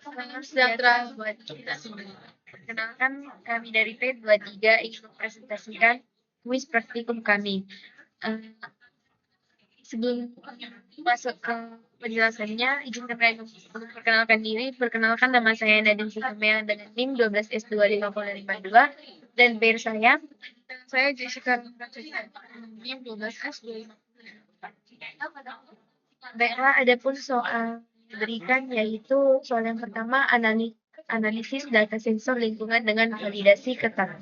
Salam sejahtera buat kita semua. Perkenalkan, kami dari P23 ingin mempresentasikan kuis praktikum kami. Sebelum masuk ke penjelasannya, izinkan saya memperkenalkan diri. Perkenalkan, nama saya Nadine Sukamea dengan NIM 12S25052 dan pair saya Jessica NIM 12S250. Baiklah, ada pun soal diberikan, yaitu soal yang pertama, analisis data sensor lingkungan dengan validasi ketat.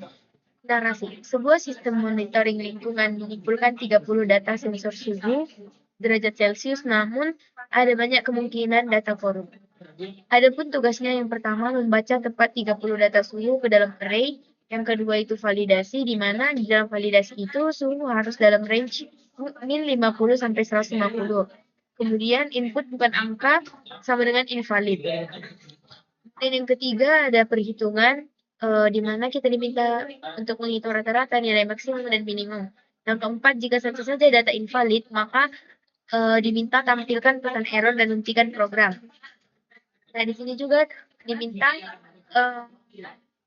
Narasi, sebuah sistem monitoring lingkungan mengumpulkan 30 data sensor suhu derajat Celcius, namun ada banyak kemungkinan data korup. Adapun tugasnya yang pertama membaca tepat 30 data suhu ke dalam array, yang kedua itu validasi, di mana di dalam validasi itu suhu harus dalam range min 50 sampai 150. Kemudian input bukan angka sama dengan invalid. Dan yang ketiga ada perhitungan, di mana kita diminta untuk menghitung rata-rata nilai maksimum dan minimum. Yang keempat, jika satu saja data invalid, maka diminta tampilkan pesan error dan hentikan program. Nah, di sini juga diminta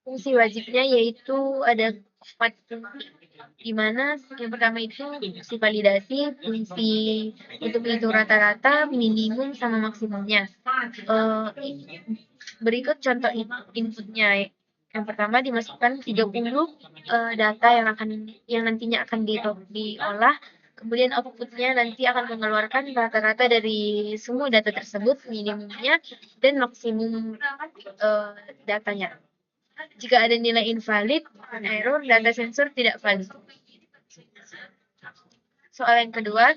fungsi wajibnya, yaitu ada 4 fungsi, di mana yang pertama itu fungsi validasi, fungsi untuk menghitung rata-rata, minimum, sama maksimumnya. Berikut contoh inputnya. Yang pertama dimasukkan 30 data yang nantinya akan diolah. Kemudian outputnya nanti akan mengeluarkan rata-rata dari semua data tersebut, minimumnya dan maksimum datanya. Jika ada nilai invalid, error, data sensor tidak valid. Soal yang kedua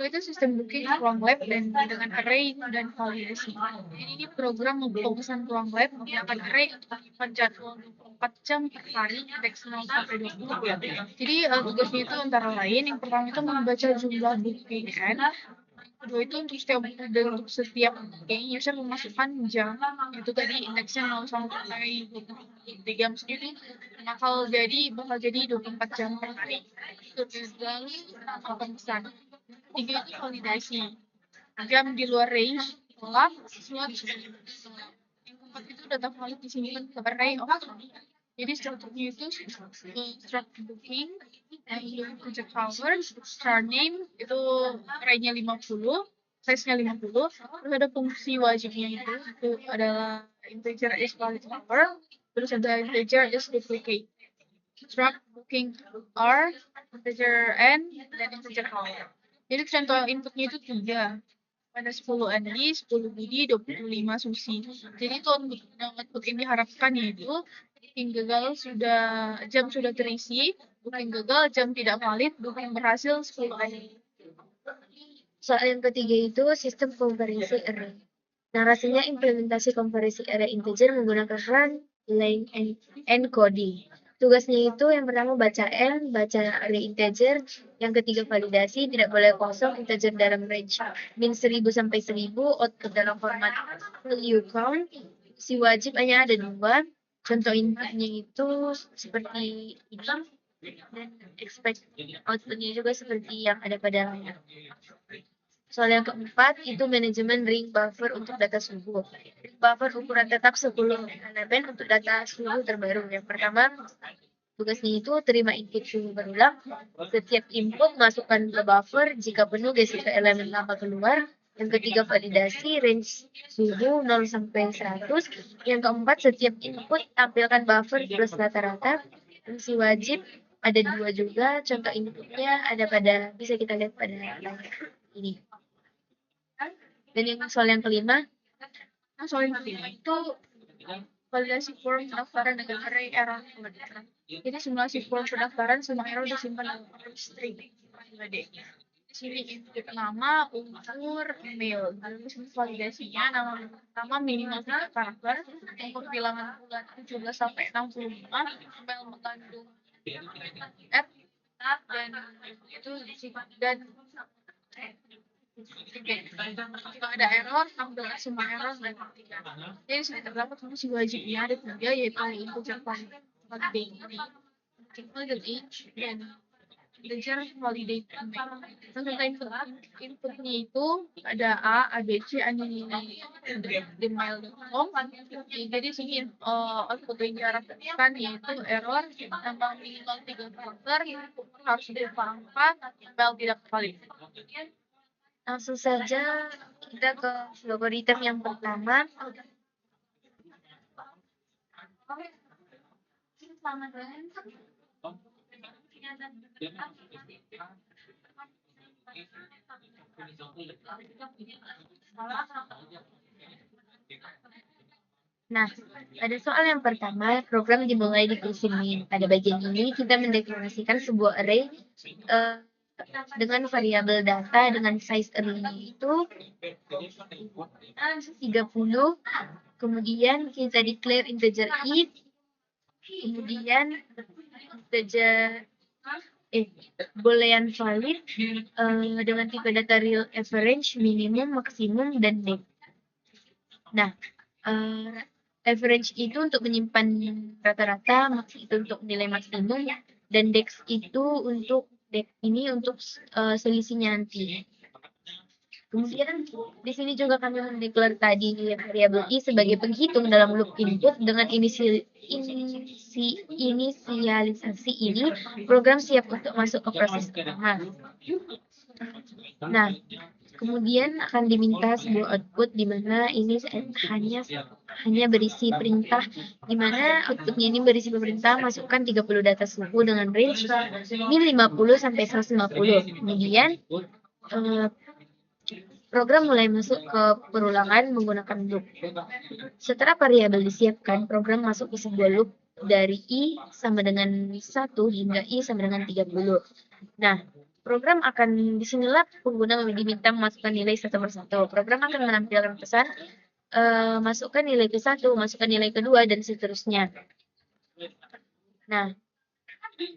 itu sistem booking ruang lab dan dengan array dan validasi. Jadi ini program pemesan ruang lab menggunakan array untuk menyimpan jadwal 24 jam per hari, indeks 0 sampai 20. Jadi tugasnya itu antara lain, yang pertama itu membaca jumlah booking kan. Kedua itu untuk setiap booking user memasukkan jam, itu tadi indeksnya 0 sampai 23, maksudnya itu bakal jadi 24 jam per hari. Lalu pemesan. Tiga itu validasi, jam di luar range, tolak, slot. Yang keempat itu data valid disimpan ke array of. Jadi strukturnya itu struct booking, integer power, start name itu array-nya 50, size-nya 50. Terus ada fungsi wajibnya itu adalah integer is valid power, terus ada integer is duplicate. Struct booking R, integer n, dan integer power. Jadi contoh inputnya itu 3. Ada 10 Andi, 10 Budi, 25 Susi. Jadi output yang diharapkan yaitu booking gagal jam sudah terisi, booking gagal jam tidak valid, booking berhasil 10 Andi. Soal yang ketiga itu sistem komparisi array. Narasinya implementasi komparisi array integer menggunakan run, line, and encoding. Tugasnya itu yang pertama baca array integer, yang ketiga validasi, tidak boleh kosong, integer dalam range min 1000 sampai 1000, output dalam format value count. Si wajib hanya ada 2, contoh inputnya itu seperti ini, dan expect outputnya juga seperti yang ada pada layar. Soal yang keempat itu manajemen ring buffer untuk data suhu. Buffer ukuran tetap 10 elemen untuk data suhu terbaru. Yang pertama, tugasnya itu terima input suhu berulang. Setiap input masukkan ke buffer, jika penuh geser ke elemen lama keluar. Yang ketiga, validasi range suhu 0 sampai 100. Yang keempat, setiap input tampilkan buffer plus rata-rata. Fungsi wajib ada 2 juga. Contoh inputnya bisa kita lihat pada layar ini. Dan yang soal yang kelima itu validasi form pendaftaran dengan array error. Jadi simulasi form pendaftaran semua error disimpan dalam array string. Di sini input nama, umur, email. Lalu validasinya nama minimal 3 karakter, untuk bilangan bulan 17 sampai 65, email mengandung f dan itu dan jika ada error, tampilkan semua error dan tidak. Jadi sudah terdapat fungsi wajibnya ada 3, yaitu integer validate, validate age, dan integer validate. Contoh inputnya itu ada A, ABC, gmail.com. Jadi sini output yang diharapkan yaitu error tambah minimal 3 karakter, harus berupa angka, email tidak valid. Langsung saja kita ke logaritm yang pertama. Nah, pada soal yang pertama, program dimulai di kursi min. Pada bagian ini, kita mendeklarasikan sebuah array dengan variabel data dengan size array-nya itu 30. Kemudian kita declare integer int. Kemudian integer boolean valid dengan tipe data real, average, minimum, maksimum, dan depth. Nah, average itu untuk menyimpan rata-rata, max itu untuk nilai maksimum, dan dex itu untuk selisihnya nanti. Kemudian di sini juga kami mendeklar tadi variabel i sebagai penghitung dalam loop input. Dengan inisialisasi ini, program siap untuk masuk ke proses pertama. Nah, kemudian akan diminta sebuah output di mana ini hanya berisi perintah, di mana outputnya ini berisi perintah masukkan 30 data suhu dengan range min 50 sampai 150. Kemudian program mulai masuk ke perulangan menggunakan loop. Setelah variabel disiapkan, program masuk ke sebuah loop dari i sama dengan 1 hingga i sama dengan 30. Nah, program akan disinilah pengguna diminta memasukkan nilai satu persatu. Program akan menampilkan pesan masukkan nilai ke-1, masukkan nilai ke-2, dan seterusnya. Nah,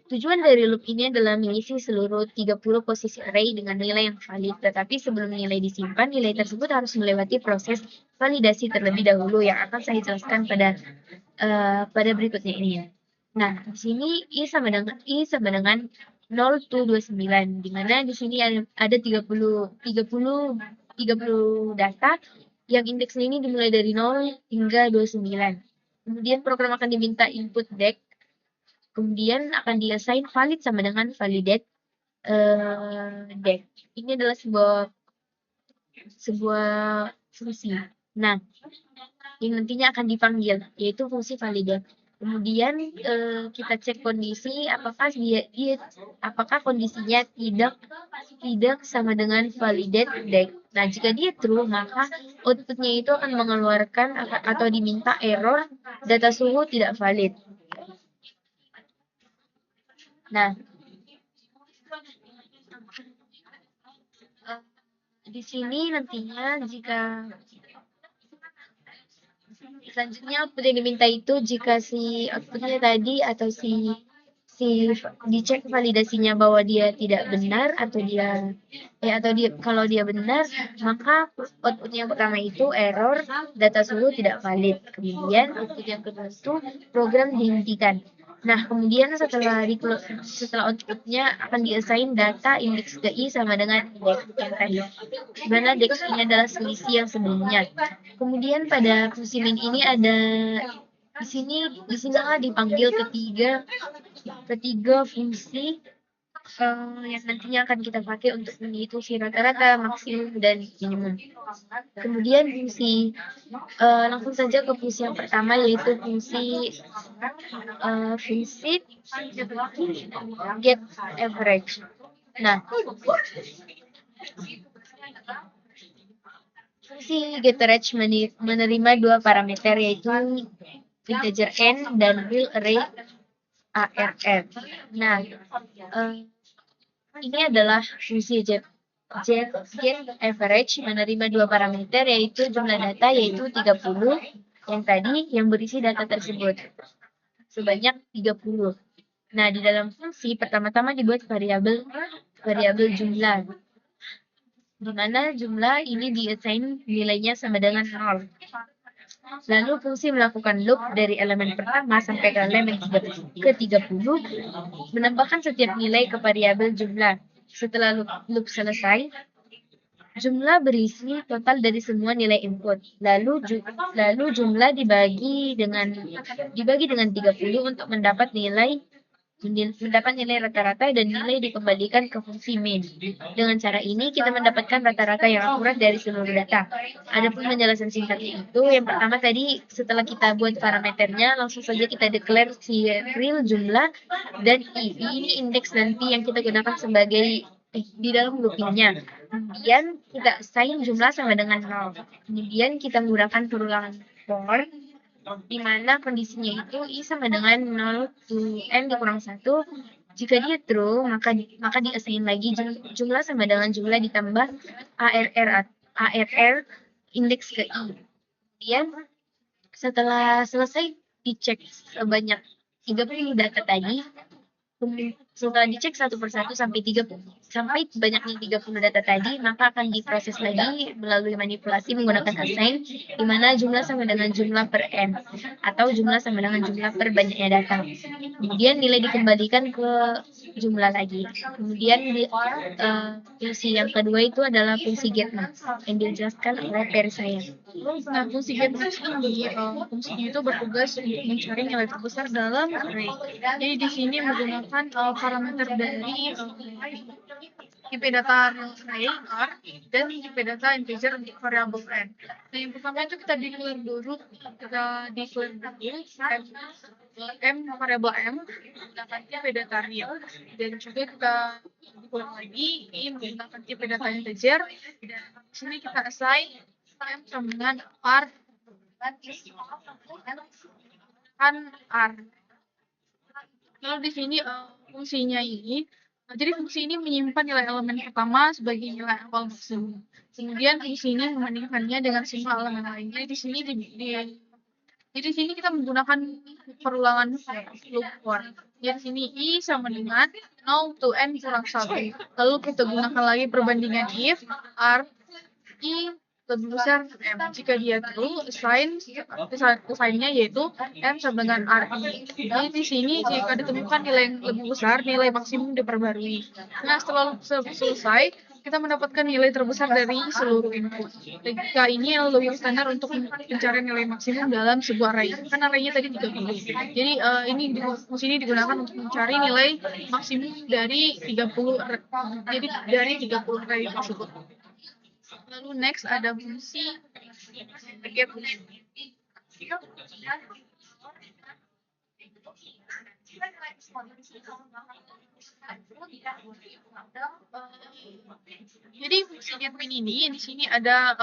tujuan dari loop ini adalah mengisi seluruh 30 posisi array dengan nilai yang valid. Tetapi sebelum nilai disimpan, nilai tersebut harus melewati proses validasi terlebih dahulu yang akan saya jelaskan pada berikutnya ini. Nah, di sini i sama dengan 0 to 29, di mana di sini ada 30 data yang indeksnya ini dimulai dari 0 hingga 29. Kemudian program akan diminta input deck. Kemudian akan di-assign valid sama dengan validate deck. Ini adalah sebuah fungsi. Nah, yang nantinya akan dipanggil yaitu fungsi validate. Kemudian kita cek kondisi apakah kondisinya tidak sama dengan validate deck. Nah, jika dia true, maka outputnya itu akan mengeluarkan atau diminta error data suhu tidak valid. Nah, di sini nantinya jika selanjutnya output yang diminta itu jika si outputnya tadi atau si dicek validasinya bahwa dia tidak benar atau kalau dia benar, maka output yang pertama itu error data suhu tidak valid. Kemudian output yang kedua itu program dihentikan. Nah, kemudian setelah outputnya akan di-assign data indeks ke i sama dengan dex yang tadi. Di mana dex ini adalah selisih yang sebelumnya. Kemudian pada fungsi min ini ada di sinilah dipanggil ketiga fungsi yang nantinya akan kita pakai untuk menghitung si rata-rata, maksimum, dan minimum. Kemudian langsung saja ke fungsi yang pertama, yaitu fungsi get average. Nah, fungsi get average menerima dua parameter, yaitu integer n dan real array arn. Nah, ini adalah fungsi get average menerima dua parameter, yaitu jumlah data yaitu 30 yang berisi data tersebut sebanyak 30. Nah, di dalam fungsi pertama-tama dibuat variabel jumlah, di mana jumlah ini di-assign nilainya sama dengan 0. Lalu fungsi melakukan loop dari elemen pertama sampai ke elemen ke-30 menambahkan setiap nilai ke variabel jumlah. Setelah loop selesai, jumlah berisi total dari semua nilai input. Lalu jumlah dibagi dengan 30 untuk mendapat nilai rata-rata dan nilai dikembalikan ke fungsi min. Dengan cara ini kita mendapatkan rata-rata yang akurat dari seluruh data. Adapun penjelasan singkatnya itu, yang pertama tadi setelah kita buat parameternya, langsung saja kita declare si real jumlah dan ini indeks nanti yang kita gunakan sebagai di dalam loopingnya. Kemudian kita assign jumlah sama dengan 0. Kemudian kita menggunakan perulangan for di mana kondisinya itu I sama dengan 0 to N dikurang 1. Jika dia true, maka di-assign lagi jumlah sama dengan jumlah ditambah ARR indeks ke I. Kemudian setelah selesai dicek sebanyak 30 data tadi, setelah dicek satu persatu sampai banyaknya 30 data tadi, maka akan diproses lagi melalui manipulasi menggunakan assign, di mana jumlah sama dengan jumlah per n atau jumlah sama dengan jumlah per banyaknya data. Kemudian nilai dikembalikan ke jumlah lagi. Kemudian fungsi yang kedua itu adalah fungsi getMax yang dijelaskan oleh Peri saya. Nah, fungsi getMax ini fungsinya itu bertugas untuk mencari nilai terbesar dalam array. Jadi di sini menggunakan parameter dari tipe data array R dan tipe data integer untuk variabel n. Nah, yang pertama itu kita declare dulu m variabel m menggunakan tipe data real, dan juga kita declare lagi ini menggunakan tipe data integer, dan di sini kita assign m sama dengan R kan R. Lalu di sini fungsinya ini, jadi fungsi ini menyimpan nilai elemen pertama sebagai nilai awal maksimum. Kemudian fungsi ini membandingkannya dengan semua elemen lainnya. Di sini jadi di sini kita menggunakan perulangan loop for. Jadi di sini I sama dengan 0 to N kurang 1. Lalu kita gunakan lagi perbandingan if R I lebih besar M. Jika dia true, assign-nya yaitu M sama dengan RI. Jadi di sini jika ditemukan nilai yang lebih besar, nilai maksimum diperbarui. Nah, setelah selesai, kita mendapatkan nilai terbesar dari seluruh input. Dan jika ini yang lebih standar untuk mencari nilai maksimum dalam sebuah array. Kan array-nya tadi 30. Jadi fungsi ini digunakan untuk mencari nilai maksimum dari 30 array tersebut. Lalu next ada fungsi get. Jadi fungsi getMin ini di sini ada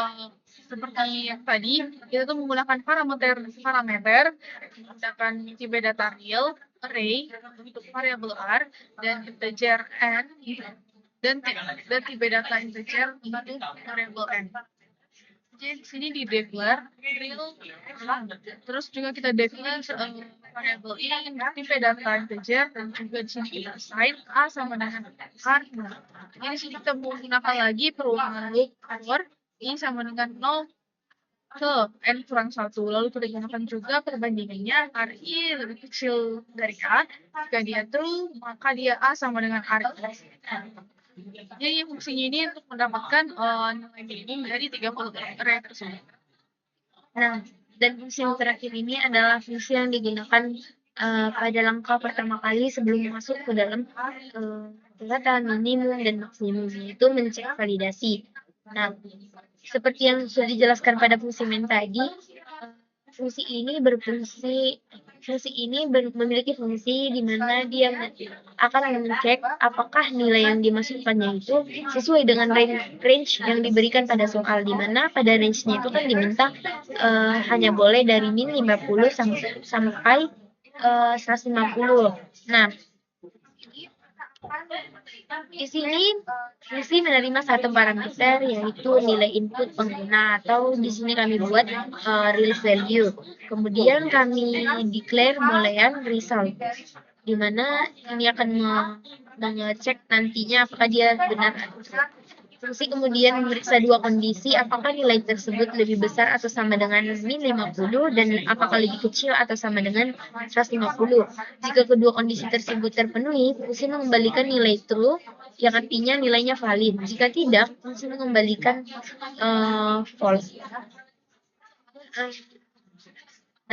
seperti yang tadi, kita tuh menggunakan parameter menggunakan tipe data real array untuk variabel R dan integer n dan tipe data integer untuk variabel n. Jadi di sini di declare real, terus juga kita declare variabel in, tipe data integer, dan juga di sini kita assign a sama dengan r. Jadi di sini kita menggunakan lagi perulangan loop for i sama dengan 0 ke n kurang 1. Lalu kita gunakan juga perbandingannya ri lebih kecil dari a. Jika dia true, maka dia a sama dengan r. Jadi fungsinya ini untuk mendapatkan nilai minimum dari 30 array tersebut. Nah, dan fungsi yang terakhir ini adalah fungsi yang digunakan pada langkah pertama kali sebelum masuk ke dalam data minimum dan maksimum, yaitu mencek validasi. Nah, seperti yang sudah dijelaskan pada fungsi main tadi, fungsi ini memiliki fungsi di mana dia akan mengecek apakah nilai yang dimasukkannya itu sesuai dengan range yang diberikan pada soal, di mana pada range-nya itu kan diminta hanya boleh dari min 50 sampai 150. Nah, di sini fungsi menerima satu parameter, yaitu nilai input pengguna, atau di sini kami buat real value. Kemudian kami declare boolean result, di mana ini akan mengecek nantinya apakah dia benar. Fungsi kemudian memeriksa dua kondisi, apakah nilai tersebut lebih besar atau sama dengan min 50 dan apakah lebih kecil atau sama dengan 150. Jika kedua kondisi tersebut terpenuhi, fungsi mengembalikan nilai true yang artinya nilainya valid. Jika tidak, fungsi mengembalikan false.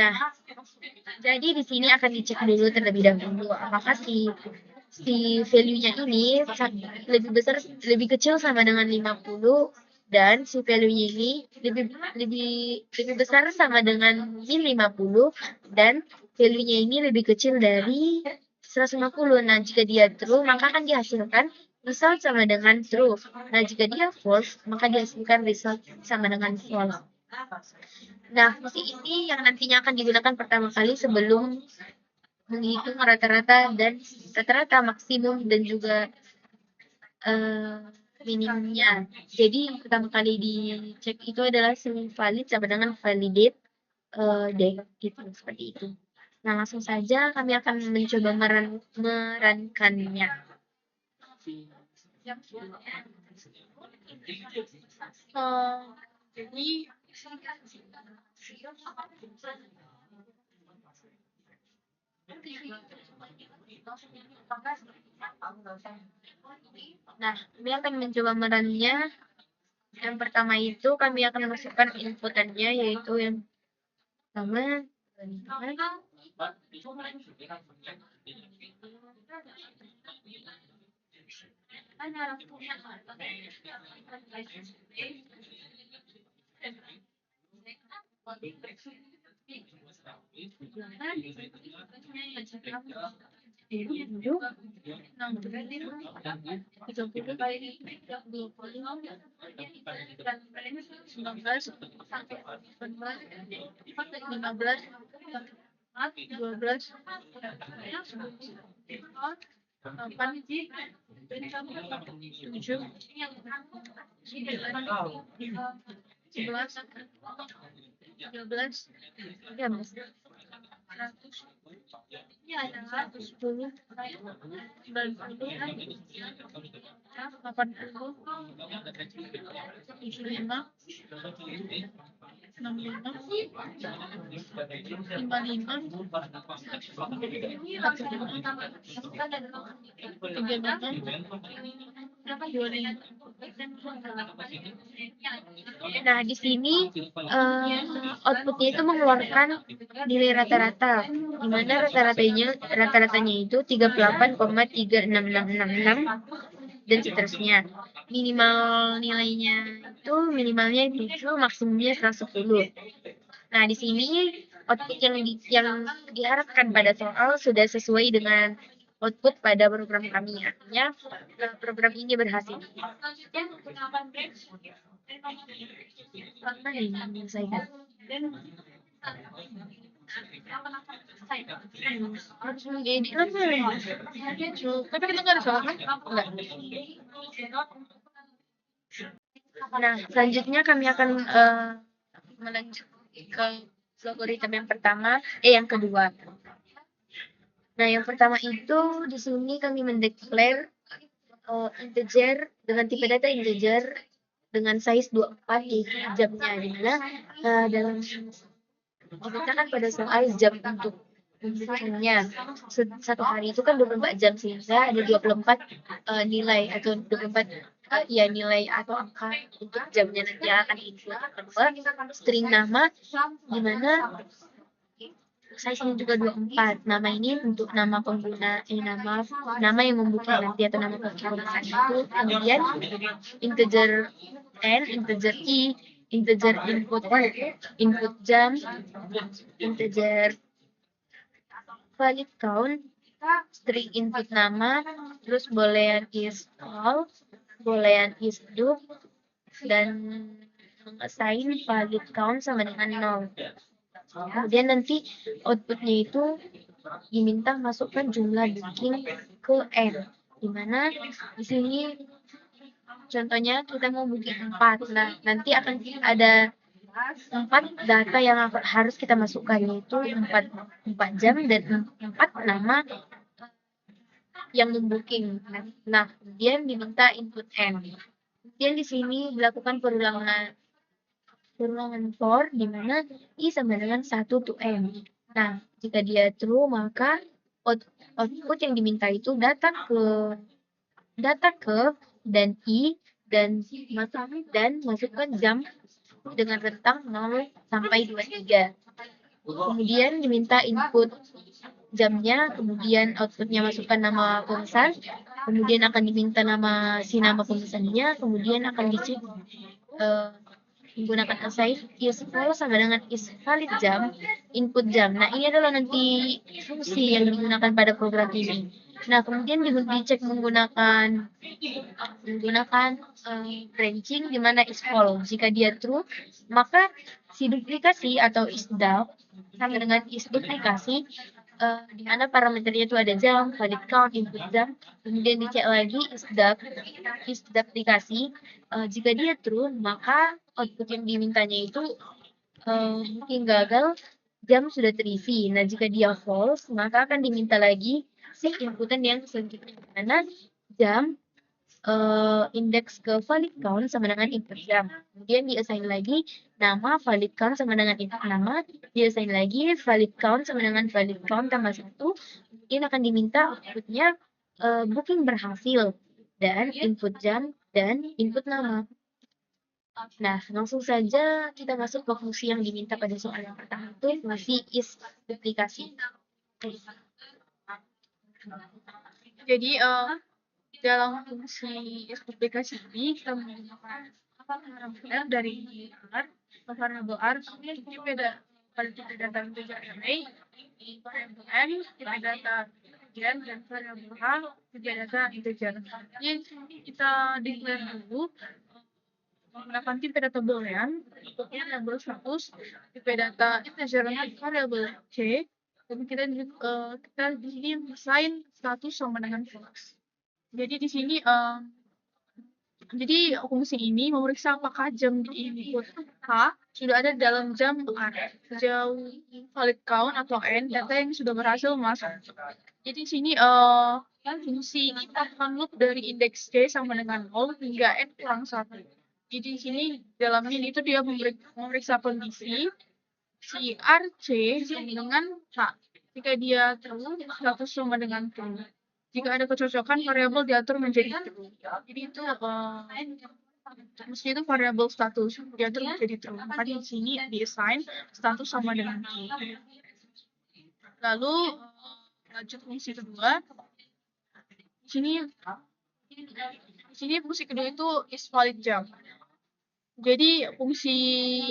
Nah, jadi di sini akan dicek dulu terlebih dahulu apakah si value-nya ini lebih besar, lebih kecil sama dengan 50 dan si value-nya ini lebih besar sama dengan min 50 dan value-nya ini lebih kecil dari 150. Nah, jika dia true, maka akan dihasilkan result sama dengan true. Nah, jika dia false, maka dihasilkan result sama dengan false. Nah, fungsi ini yang nantinya akan digunakan pertama kali sebelum menghitung rata-rata dan rata-rata maksimum dan juga minimumnya. Jadi pertama kali dicek itu adalah si valid sama dengan validate gitu, seperti itu. Nah, langsung saja kami akan mencoba merankannya. Jadi nah, kami akan mencoba merannya. Yang pertama itu kami akan masukkan inputannya, yaitu yang pertama Nah, di sini outputnya itu mengeluarkan nilai rata-rata, di mana rata-ratanya itu 38,36666 dan seterusnya. Minimalnya 7, maksimumnya 110. Nah, di sini output yang diharapkan pada soal sudah sesuai dengan output pada program kami. Artinya program ini berhasil. tapi kita nggak ada soal kan? Enggak. Nah, selanjutnya kami akan melanjut ke algoritma yang kedua. Nah, yang pertama itu di sini kami mendeklar integer dengan tipe data integer dengan size 24 di jamnya, di mana dalam dikatakan pada soal jam untuk membuatnya satu hari itu kan 24 jam, sehingga ada 24 nilai atau 24 nilai atau angka untuk jamnya nanti akan diinput. Kedua, string nama, di mana size-nya juga 24. Nama ini untuk nama pengguna, nama yang membuka nanti atau nama penggunaan itu. Kemudian integer n, integer i, integer input jam, integer valid count, string input nama, terus boolean is all, boolean is do, dan assign valid count sama dengan 0. Kemudian nanti outputnya itu diminta masukkan jumlah booking ke n, dimana di sini contohnya kita mau booking 4. Nah, nanti akan ada 4 data yang harus kita masukkan, yaitu 4 jam dan 4 nama yang membooking. Nah, kemudian diminta input n. Kemudian di sini dilakukan perulangan for di mana I sama dengan 1 to N. Nah, jika dia true maka output yang diminta itu data ke dan I dan masukkan jam dengan rentang 0 sampai 23. Kemudian diminta input jamnya, kemudian outputnya masukkan nama pemesan, kemudian akan diminta nama pemesannya, kemudian akan dicek menggunakan assign is false sama dengan is valid jam, input jam. Nah, ini adalah nanti fungsi yang digunakan pada program ini. Nah, kemudian dicek menggunakan branching di mana is false. Jika dia true, maka si duplikasi atau is dub sama dengan is duplikasi di mana parameternya itu ada jam, valid count, input jam, kemudian dicek lagi is duplikasi. Jika dia true, maka output yang dimintanya itu mungkin gagal, jam sudah terisi. Nah, jika dia false, maka akan diminta lagi si inputan yang selanjutnya, mana jam indeks ke valid count sama dengan input jam. Kemudian di-assign lagi nama valid count sama dengan input nama, di-assign lagi valid count sama dengan valid count tambah 1. Kemudian akan diminta outputnya booking berhasil dan input jam dan input nama. Nah, langsung saja kita masuk ke fungsi yang diminta pada soal yang pertama itu fungsi is duplikasi. Jadi dalam fungsi is duplikasi ini kita menggunakan variabel dari R, variabel R tipe data integer array, variabel N tipe data gen, dan variabel H tipe data integer. Jadi kita declare dulu menggunakan tipe data boolean, bentuknya variabel status, tipe data integer untuk variabel C, dan kita di sini assign status sama dengan false. Jadi di sini jadi fungsi ini memeriksa apakah jam di input H sudah ada dalam jam R, sejauh valid count atau N data yang sudah berhasil masuk. Jadi di sini fungsi ini melakukan loop dari indeks C sama dengan 0 hingga N kurang 1. Jadi di sini dalam ini itu dia memeriksa kondisi si RC sama dengan H. Jika dia true, status sama dengan true. Jika ada kecocokan, variabel diatur menjadi true. Jadi itu maksudnya itu variabel status diatur menjadi true. Maka di sini di-assign status sama dengan true. Lalu lanjut fungsi kedua. Di sini fungsi kedua itu is valid jam. Jadi fungsi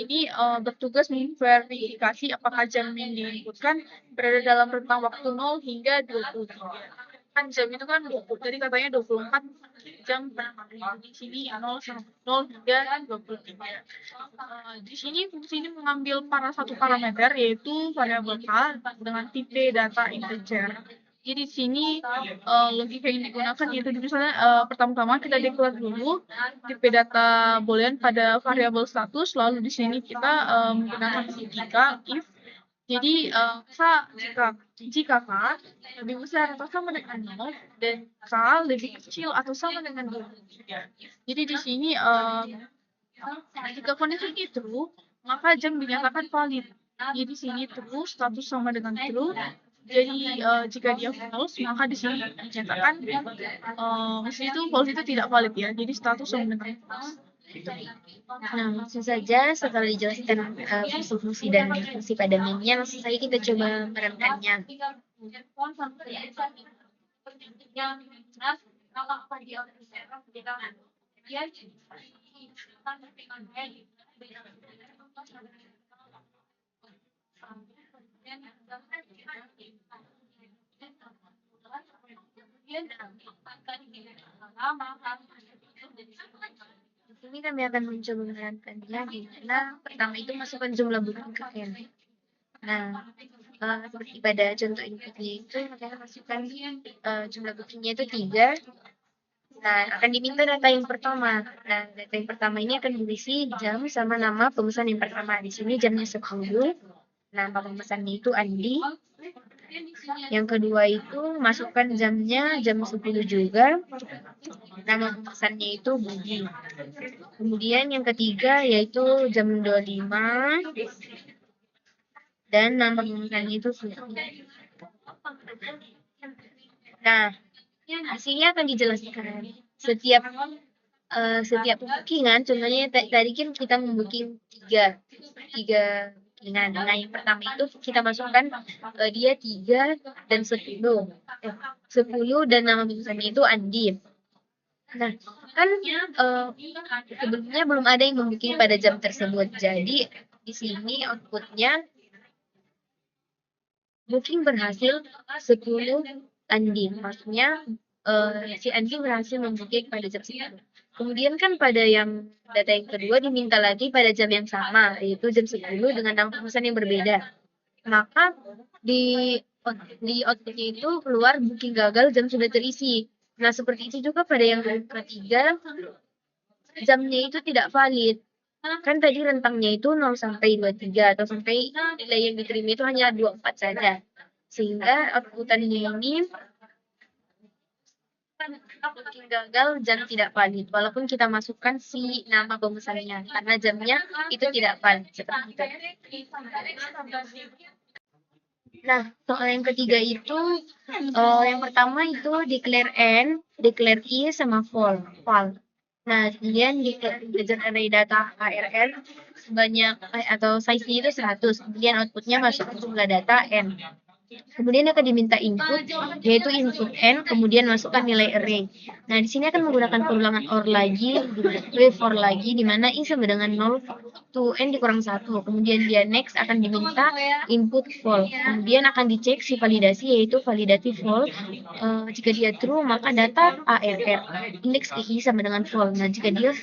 ini bertugas memverifikasi apakah jam yang diinputkan berada dalam rentang waktu 0 hingga 23. Kan jam itu kan jadi katanya 24 jam per hari. Di sini 0 hingga 23. Di sini fungsi ini mengambil satu parameter yaitu variabel H dengan tipe data integer. Jadi di sini logika yang digunakan yaitu misalnya pertama-tama kita declare dulu tipe data boolean pada variabel status, lalu di sini kita menggunakan jika if. Jadi jika K lebih besar atau sama dengan 0 dan K lebih kecil atau sama dengan 2. Jadi di sini jika kondisi ini true, maka jam dinyatakan valid. Jadi di sini true, status sama dengan true. Jadi jika dia false, maka di sini dinyatakan meski itu false itu tidak valid ya. Jadi status sama dengan false. Nah, langsung saja setelah dijelaskan fungsi-fungsi dan fungsi pada mainnya, langsung saja kita coba merenkannya. Di sini kami akan mencoba menerangkannya di mana pertama itu masukkan jumlah booking ke N. Nah, seperti pada contoh inputnya itu, kita masukkan jumlah bookingnya itu 3. Nah, akan diminta data yang pertama. Nah, data yang pertama ini akan berisi jam sama nama pemesan yang pertama. Di sini jamnya 10. Nama pemesannya itu Andi. Yang kedua itu masukkan jamnya jam 10 juga. Nama pemesannya itu Budi. Kemudian yang ketiga yaitu jam 25 dan nama pemesannya itu Suti. Nah, di sini akan dijelaskan setiap bookingan. Contohnya tadi kan kita membooking tiga bookingan. Nah, yang pertama itu kita masukkan dia 3 dan 10. 10 dan nama pemesannya itu Andi. Nah, kan sebelumnya belum ada yang membooking pada jam tersebut. Jadi di sini outputnya booking berhasil 10 Andi. Maksudnya si Andi berhasil membooking pada jam 10. Kemudian kan pada yang data yang kedua diminta lagi pada jam yang sama, yaitu jam 10 dengan nama pemesan yang berbeda. Maka di outputnya itu keluar booking gagal, jam sudah terisi. Nah, seperti itu juga pada yang ketiga, jamnya itu tidak valid. Kan tadi rentangnya itu 0 sampai 23 atau sampai nilai yang diterima itu hanya 24 saja. Sehingga outputannya ini booking gagal, jam tidak valid. Walaupun kita masukkan si nama pemesannya, karena jamnya itu tidak valid. Seperti itu. Nah, soal yang ketiga itu, yang pertama itu declare N, declare I, sama val. Nah, kemudian declare array data ARR sebanyak atau size-nya itu 100. Kemudian outputnya masuk jumlah data N. Kemudian akan diminta input, yaitu input N, kemudian masukkan nilai array. Nah, di sini akan menggunakan perulangan OR lagi, for lagi, di mana I sama dengan 0 to N dikurang 1. Kemudian dia next akan diminta input val. Kemudian akan dicek si validasi, yaitu validasi val. Jika dia true, maka data ARR, indeks I sama dengan val. Nah, jika dia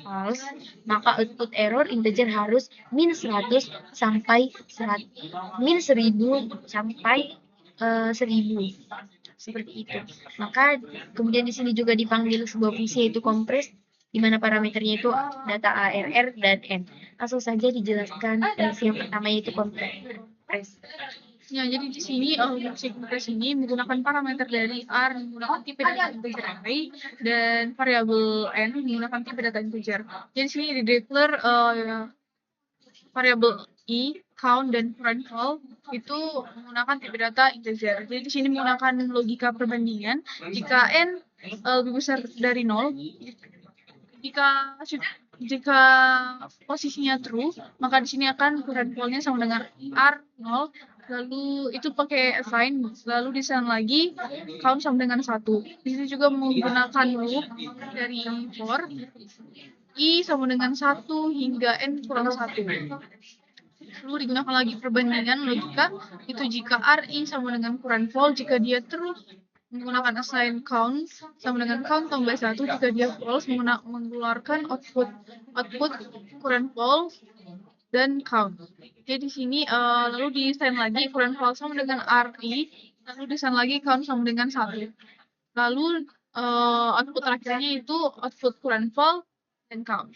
false, maka output error integer harus min 100 sampai 100, min 1000 sampai 1000. Seperti itu. Maka kemudian di sini juga dipanggil sebuah fungsi yaitu compress, di mana parameternya itu data ARR dan N. Langsung saja dijelaskan fungsi yang pertama yaitu compress. Ya, jadi di sini fungsi compress ini menggunakan parameter dari R menggunakan tipe data integer array dan variabel N menggunakan tipe data integer. Jadi di sini di declare variabel I, count, dan current val itu menggunakan tipe data integer. Jadi di sini menggunakan logika perbandingan. Jika N lebih besar dari 0, jika posisinya true, maka di sini akan current val-nya sama dengan R 0, lalu itu pakai assign, lalu desain lagi count sama dengan 1. Di sini juga menggunakan loop dari for I sama dengan 1 hingga N kurang 1. Lalu digunakan lagi perbandingan logika, itu jika RI sama dengan current val, jika dia true menggunakan assign count sama dengan count tambah 1, jika dia false mengeluarkan output current val dan count. Jadi di sini lalu desain lagi current val sama dengan RI, lalu desain lagi count sama dengan 1. Lalu output terakhirnya itu output current val dan count.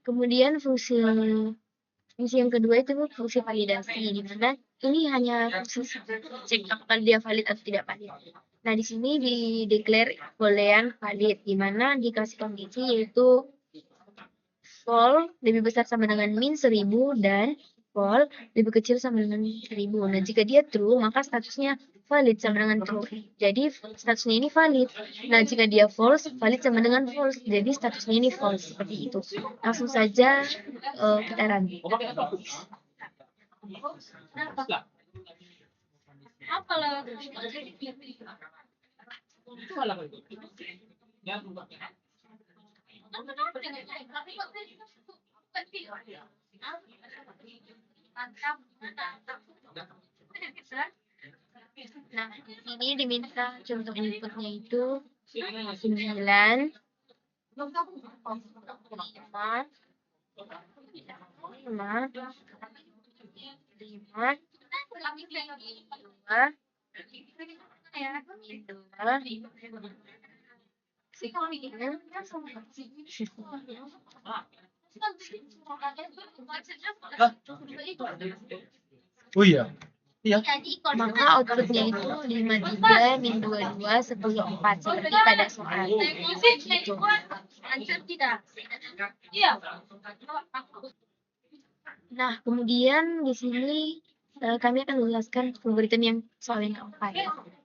Kemudian fungsi yang kedua itu fungsi validasi, di mana ini hanya fungsi cek apakah dia valid atau tidak valid. Nah, di sini di declare boolean valid, di mana dikasih kondisi yaitu val lebih besar sama dengan min 1000 dan val lebih kecil sama dengan 1000. Nah, jika dia true, maka statusnya valid sama dengan true. Jadi statusnya ini valid. Nah, jika dia false, valid sama dengan false. Jadi statusnya ini false. Seperti itu. Langsung saja kita run. Nah, ini diminta contoh inputnya itu 9, Oh iya. Maka outputnya itu 53 min 22 10 4 seperti pada soal. Gitu. Nah, kemudian di sini kami akan menjelaskan algoritma yang soal yang keempat.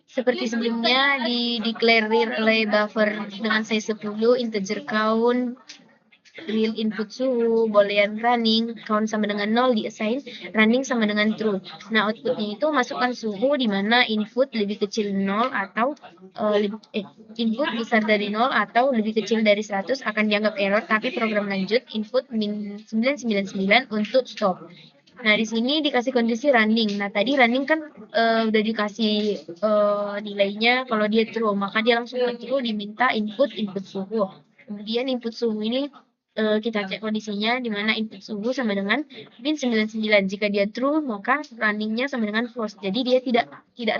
Seperti sebelumnya dideklarasi oleh buffer dengan size 10, integer count, real input suhu, boolean running, count sama dengan 0 di-assign, running sama dengan true. Nah, outputnya itu masukkan suhu di mana input lebih kecil 0 atau input besar dari 0 atau lebih kecil dari 100 akan dianggap error, tapi program lanjut input min 999 untuk stop. Nah, di sini dikasih kondisi running. Nah, tadi running kan udah dikasih nilainya kalau dia true, maka dia langsung ke true, diminta input suhu. Kemudian input suhu ini kita cek kondisinya di mana input suhu sama dengan min 99. Jika dia true, maka runningnya sama dengan false. Jadi dia tidak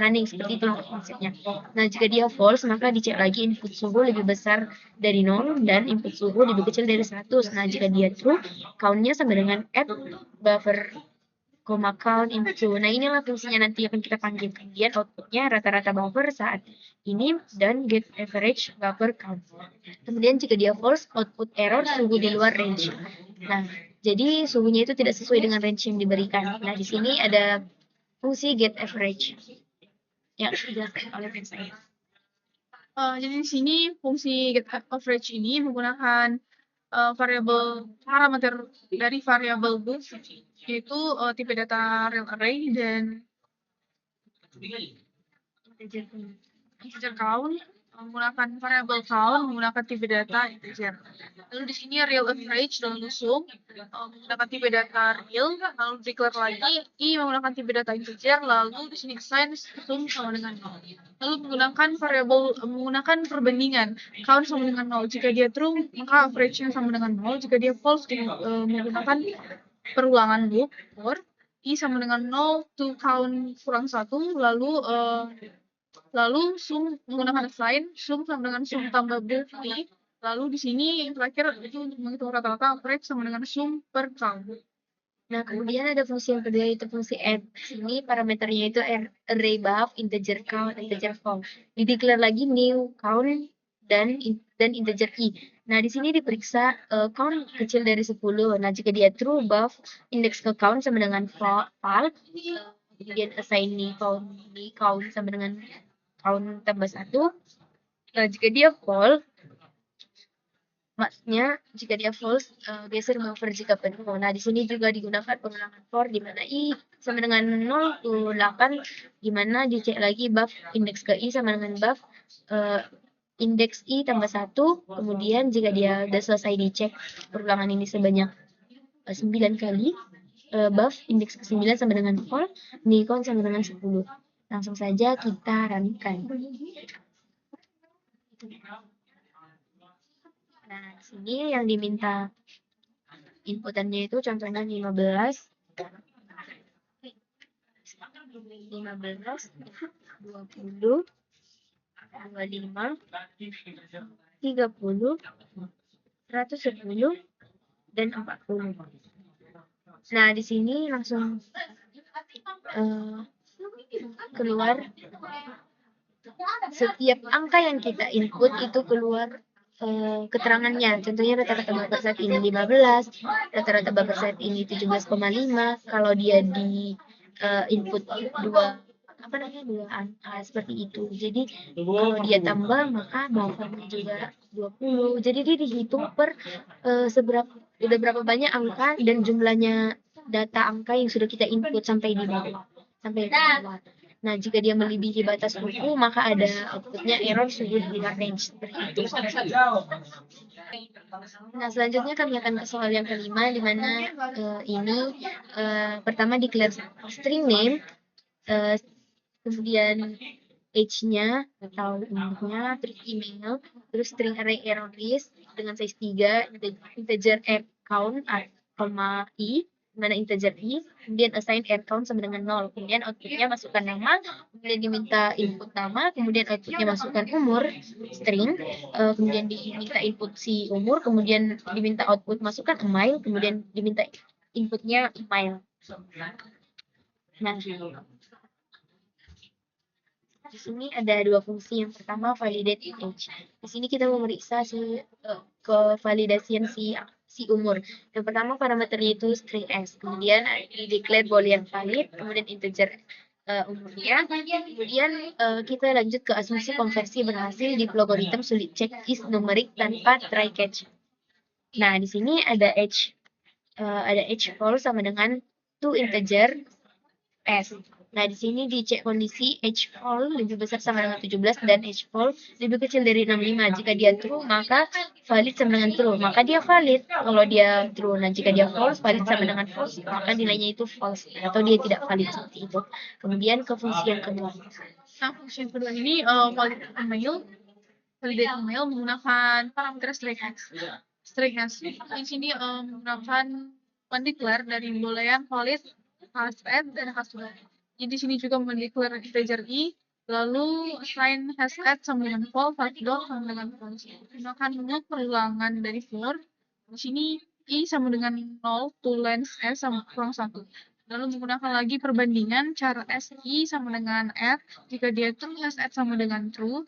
running, seperti itu konsepnya. Nah, jika dia false, maka dicek lagi input suhu lebih besar dari 0 dan input suhu lebih kecil dari 100. Nah, jika dia true, count-nya sama dengan add buffer count into. Nah, inilah fungsinya nanti akan kita panggil. Kemudian outputnya rata-rata buffer saat ini dan get average buffer count. Kemudian jika dia false, output error suhu di luar range. Nah, jadi suhunya itu tidak sesuai dengan range yang diberikan. Nah, di sini ada fungsi get average yang dijelaskan oleh friend saya. Jadi di sini fungsi get average ini menggunakan variabel parameter dari variabel booth, yaitu tipe data real array dan integer count, menggunakan variabel count, menggunakan tipe data integer. Lalu di sini real average lalu sum menggunakan tipe data real, lalu declare lagi i menggunakan tipe data integer, lalu di sini assign sum sama dengan 0. Lalu menggunakan perbandingan count sama dengan 0. Jika dia true, maka average-nya sama dengan 0. Jika dia false, menggunakan perulangan loop for i sama dengan 0 to count kurang 1, lalu sum menggunakan assign, sum sama dengan sum tambah booth i. Lalu di sini yang terakhir itu untuk menghitung rata-rata average sama dengan sum per count. Nah, kemudian ada fungsi yang kedua yaitu fungsi add. Sini parameternya itu array buff, integer count, integer form. Dideklar lagi new count dan integer i. Nah, di sini diperiksa count kecil dari 10. Nah, jika dia true, buff indeks ke count sama dengan val. Kemudian assign count sama dengan count tambah 1. Nah, jika dia false, maksudnya jika dia false, geser buffer jika penuh. Nah, di sini juga digunakan pengulangan for di mana i sama dengan 0 ke 8, di mana dicek lagi buff indeks ke i sama dengan buff indeks i tambah 1. Kemudian jika dia sudah selesai dicek perulangan ini sebanyak 9 kali, buff indeks ke 9 sama dengan for, nikon sama dengan 10. Langsung saja kita runkan. Nah, di sini yang diminta inputannya itu contohnya 15, 20, 25, 30, 110, dan 40. Nah, di sini langsung keluar setiap angka yang kita input itu keluar keterangannya. Contohnya rata-rata buffer saat ini 15, rata-rata buffer saat ini 17,5. Kalau dia di input dua seperti itu. Jadi kalau dia tambah maka buffernya juga 20. Jadi dia dihitung per udah berapa banyak angka dan jumlahnya data angka yang sudah kita input sampai di bawah. Nah, jika dia melebihi batas suhu, maka ada outputnya error suhu di luar range, seperti itu. Nah, selanjutnya kami akan ke soal yang kelima, di mana ini pertama declare string name, kemudian age-nya atau umurnya, terus email, terus string array error list dengan size 3, integer count, i, mana integer i, kemudian assign count sama dengan 0, kemudian outputnya masukkan nama, kemudian diminta input nama, kemudian outputnya masukkan umur, string, kemudian diminta input si umur, kemudian diminta output masukkan email, kemudian diminta inputnya email. Nah, Di sini ada dua fungsi. Yang pertama validate age. Di sini kita memeriksa kevalidasian si umur. Yang pertama parameternya itu string s. Kemudian di declare boolean valid, kemudian integer umurnya. Kemudian kita lanjut ke asumsi konversi berhasil di logaritm sulit check is numeric tanpa try catch. Nah, di sini ada age false sama dengan to integer s. Nah, di sini dicek kondisi age fall lebih besar sama dengan 17 dan age fall lebih kecil dari 65. Jika dia true, maka valid sama dengan true. Maka dia valid kalau dia true. Nah, jika dia false, valid sama dengan false, maka nilainya itu false atau dia tidak valid seperti itu. Kemudian ke fungsi yang kedua. Nah, fungsi yang kedua ini validate email menggunakan parameter string s. String s di sini menggunakan mendeclare dari boolean valid, hasAdd dan hasDot. Jadi di sini juga mendeclare integer i, lalu assign hasAdd sama dengan false, hasDot sama dengan false. Gunakan loop perulangan dari for. Di sini i sama dengan 0, to length s sama kurang 1. Lalu menggunakan lagi perbandingan cara si sama dengan f. Jika dia true, hasAdd sama dengan true.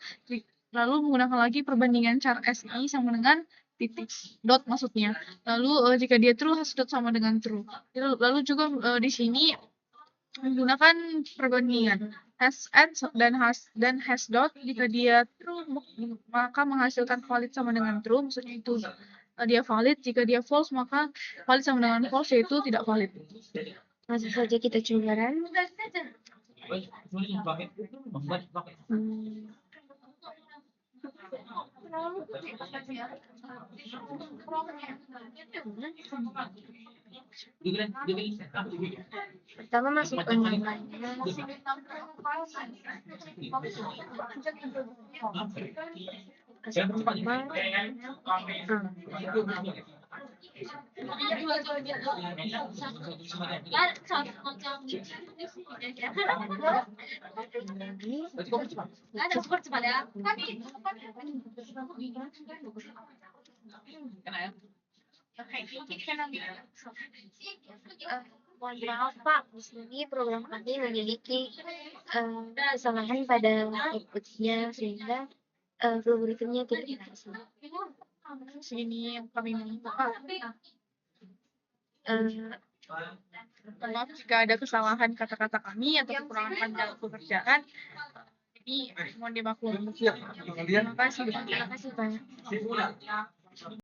Lalu menggunakan lagi perbandingan char si sama dengan titik dot maksudnya. Lalu jika dia true, hasDot sama dengan true. Lalu juga di sini menggunakan perbandingan hasAdd dan hasDot. Jika dia true, maka menghasilkan valid sama dengan true, maksudnya itu dia valid. Jika dia false, maka valid sama dengan false, yaitu tidak valid. Langsung saja kita coba run. Pertama masukkan namanya. Mohon maaf Pak, di sini program kami memiliki kesalahan pada outputnya sehingga logaritmnya tidak berhasil. Sini yang kami minta. Maaf jika ada kesalahan kata-kata kami atau kekurangan pada pekerjaan. Jadi mohon dimaklumi. Terima kasih Pak.